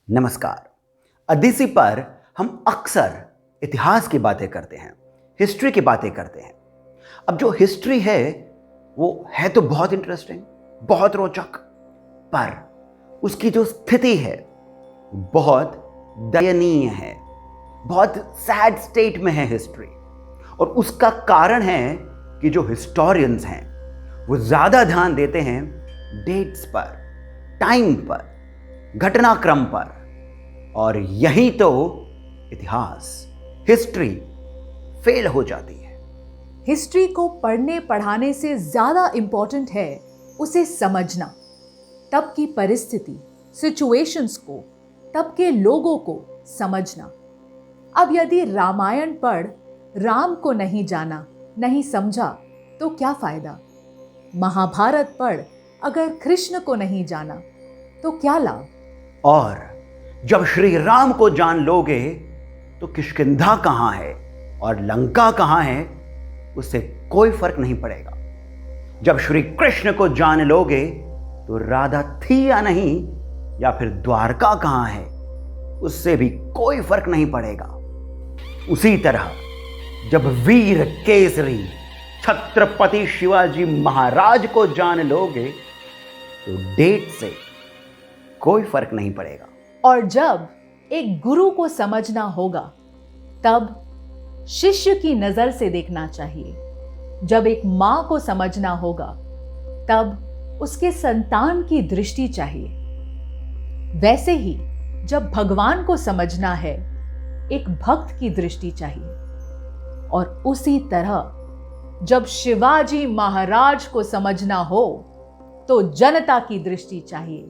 नमस्कार। अदिति पर हम अक्सर इतिहास की बातें करते हैं, हिस्ट्री की बातें करते हैं। अब जो हिस्ट्री है वो है तो बहुत इंटरेस्टिंग, बहुत रोचक, पर उसकी जो स्थिति है बहुत दयनीय है, बहुत सैड स्टेट में है हिस्ट्री। और उसका कारण है कि जो हिस्टोरियंस हैं वो ज़्यादा ध्यान देते हैं डेट्स पर, टाइम पर, घटनाक्रम पर, और यही तो इतिहास, हिस्ट्री फेल हो जाती है। हिस्ट्री को पढ़ने पढ़ाने से ज़्यादा इम्पोर्टेंट है उसे समझना, तब की परिस्थिति, सिचुएशंस को, तब के लोगों को समझना। अब यदि रामायण पढ़ राम को नहीं जाना, नहीं समझा तो क्या फ़ायदा? महाभारत पढ़ अगर कृष्ण को नहीं जाना तो क्या लाभ? और जब श्री राम को जान लोगे तो किष्किंधा कहाँ है और लंका कहाँ है उससे कोई फर्क नहीं पड़ेगा। जब श्री कृष्ण को जान लोगे तो राधा थी या नहीं, या फिर द्वारका कहाँ है उससे भी कोई फर्क नहीं पड़ेगा। उसी तरह जब वीर केसरी छत्रपति शिवाजी महाराज को जान लोगे तो डेट से कोई फर्क नहीं पड़ेगा। और जब एक गुरु को समझना होगा तब शिष्य की नजर से देखना चाहिए। जब एक मां को समझना होगा तब उसके संतान की दृष्टि चाहिए। वैसे ही जब भगवान को समझना है एक भक्त की दृष्टि चाहिए। और उसी तरह जब शिवाजी महाराज को समझना हो तो जनता की दृष्टि चाहिए।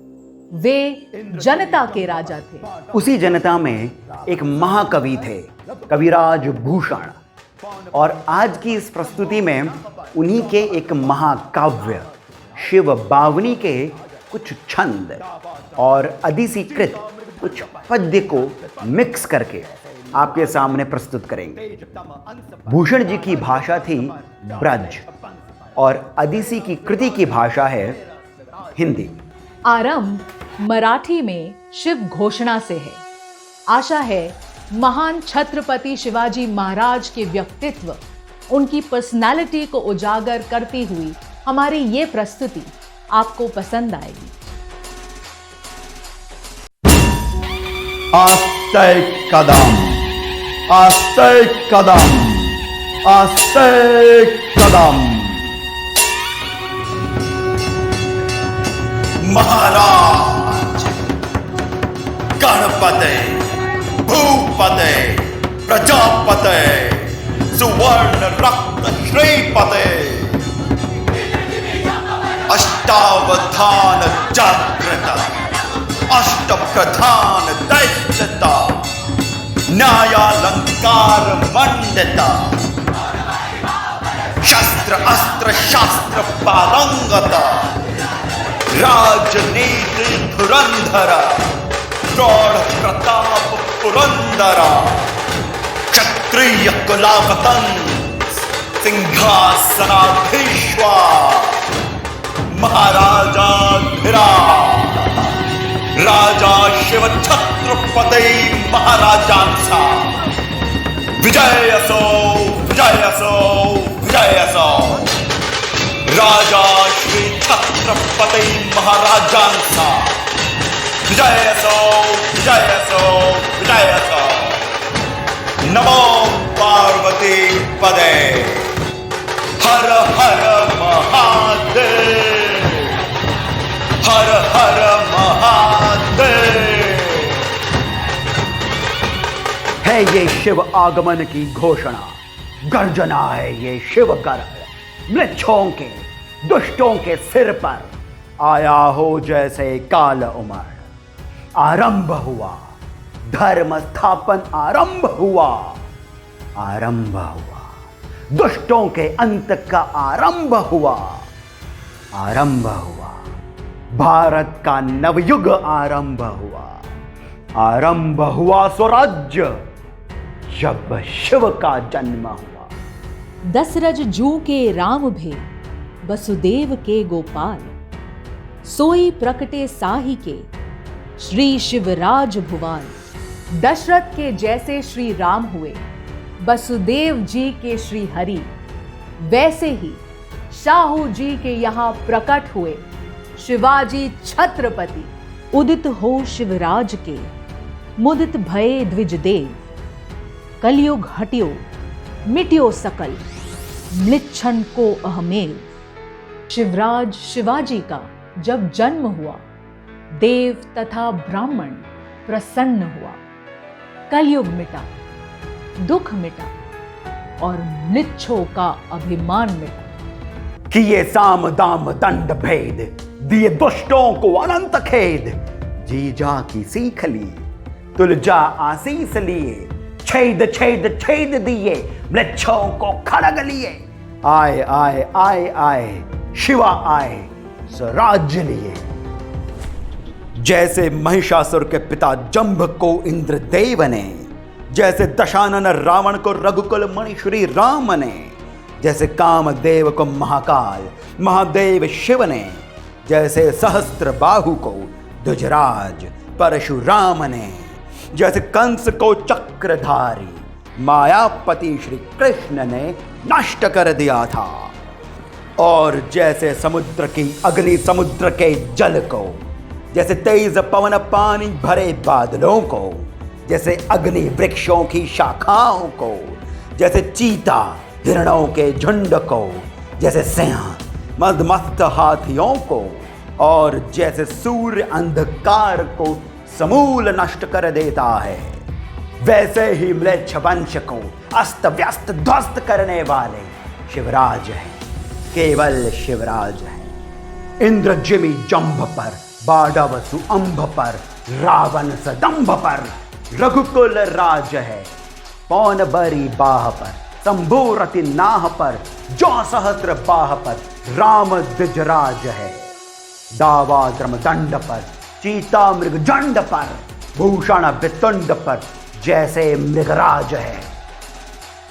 वे जनता के राजा थे। उसी जनता में एक महाकवि थे, कविराज भूषण। और आज की इस प्रस्तुति में उन्हीं के एक महाकाव्य शिव बावनी के कुछ छंद और अधिसीकृत कुछ पद्य को मिक्स करके आपके सामने प्रस्तुत करेंगे। भूषण जी की भाषा थी ब्रज और अधिसी की कृति की भाषा है हिंदी। आरंभ मराठी में शिव घोषणा से है। आशा है महान छत्रपति शिवाजी महाराज के व्यक्तित्व, उनकी पर्सनालिटी को उजागर करती हुई हमारी ये प्रस्तुति आपको पसंद आएगी। आस्ते कदम, आस्ते कदम, आस्ते कदम। महाराज गणपते भूपते प्रजापते सुवर्ण रक्त श्रीपते अष्टावधान जागृत अष्ट प्रधान दैत्यता न्यायालंकार मंडिता शस्त्र अस्त्र शास्त्र पारंगता राजनीति धुरंधर प्रौढ़ प्रताप पुरंदरा क्षत्रिय कुलावतन सिंहासनाधीश्वर महाराजाधिराज राजा शिव छत्रपति महाराजांचा विजय असो, विजय असो, विजय असो। राजा श्री छत्रपति महाराजांचा विजय असो, विजय असो, विजय असो। नमो पार्वती पदे हर हर महादेव, हर हर महादेव। है ये शिव आगमन की घोषणा, गर्जना है ये शिव गर्ज। मृक्षों के दुष्टों के सिर पर आया हो जैसे काल उमड़। आरंभ हुआ धर्म स्थापन, आरंभ हुआ, आरंभ हुआ दुष्टों के अंत का, आरंभ हुआ, आरंभ हुआ भारत का नवयुग, आरंभ हुआ, आरंभ हुआ स्वराज्य जब शिव का जन्म हुआ। दशरथ जू के राम भे वसुदेव के गोपाल, सोई प्रकटे साही के श्री शिवराज भुवन। दशरथ के जैसे श्री राम हुए, वसुदेव जी के श्री हरि, वैसे ही शाहू जी के यहाँ प्रकट हुए शिवाजी छत्रपति। उदित हो शिवराज के, मुदित भये द्विज देव। कलयुग हट्यो, मिट्यो सकल, म्लेच्छन को अहमेव। शिवराज शिवाजी का जब जन्म हुआ, देव तथा ब्राह्मण प्रसन्न हुआ। कलयुग मिटा, दुख मिटा और म्लेच्छों का अभिमान मिटा। किए साम दाम दंड भेद, दिए दुष्टों को अनंत खेद। जीजा की सीख ली, तुलजा आशीष लिए। छेद छेद छेद दिए, म्लेच्छों को खड़ग लिए। आए आए आए आए, शिवा आए, स्वराज्य लिए। जैसे महिषासुर के पिता जंभ को इंद्रदेव ने, जैसे दशानन रावण को रघुकुल मणि श्री राम ने, जैसे कामदेव को महाकाल महादेव शिव ने, जैसे सहस्त्र बाहु को ध्वजराज परशुराम ने, जैसे कंस को चक्रधारी मायापति श्री कृष्ण ने नष्ट कर दिया था, और जैसे समुद्र की अग्नि समुद्र के जल को, जैसे तेज पवन पानी भरे बादलों को, जैसे अग्नि वृक्षों की शाखाओं को, जैसे चीता हिरणों के झुंड को, जैसे सिंह मदमस्त हाथियों को, और जैसे सूर्य अंधकार को समूल नष्ट कर देता है, वैसे ही म्लेच्छ वंश को अस्त व्यस्त ध्वस्त करने वाले शिवराज है, केवल शिवराज है। इंद्र जिमि जंभ पर, बाढ़व सुअंभ पर, रावण सदंभ पर, रघुकुल राज है। पौन बरी बाह पर, शंभूरति नाह पर, जौ सहस्त्र बाह पर, राम द्विजराज है। दावाद्रम दंड पर, चीता मृग जंड पर, भूषण वितुंड पर, जैसे मृगराज है।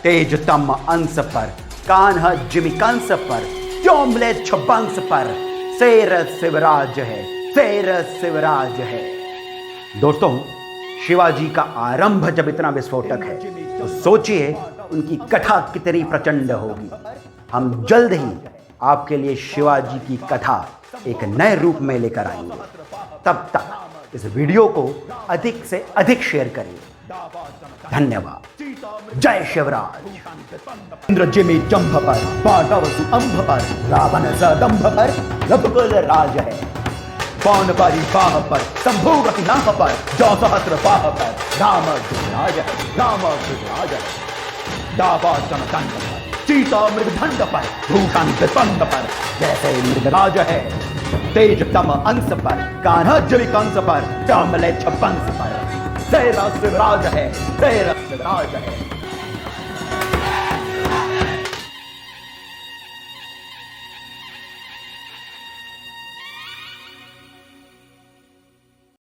तेजतम अंश पर, कान्हा जिमि कंस पर, त्यों म्लेच्छ वंश पर, शेर शिवराज है, शेर शिवराज है। दोस्तों, शिवाजी का आरंभ जब इतना विस्फोटक है तो सोचिए उनकी कथा कितनी प्रचंड होगी। हम जल्द ही आपके लिए शिवाजी की कथा एक नए रूप में लेकर आएंगे। तब तक इस वीडियो को अधिक से अधिक शेयर करिए। धन्यवाद। जय शिवराज। इंद्र जिमि जंभ पर, बाढ़व सुअंभ पर, रावण सदंभ पर, रघुकुल राज है। पौन बरी बाह पर, शंभूरति नाह पर, जौ सहस्त्र बाह पर, राम द्विजराज है, राम द्विजराज है। दावाद्रम दंड पर, चीता मृग दंड पर, भूषण वितुंड पर, जैसे मृगराज है। तेजतम अंश पर, कान्हा जिमि कंस पर, त्यों म्लेच्छ वंश पर, शेर शिवराज है, शेर शिवराज है।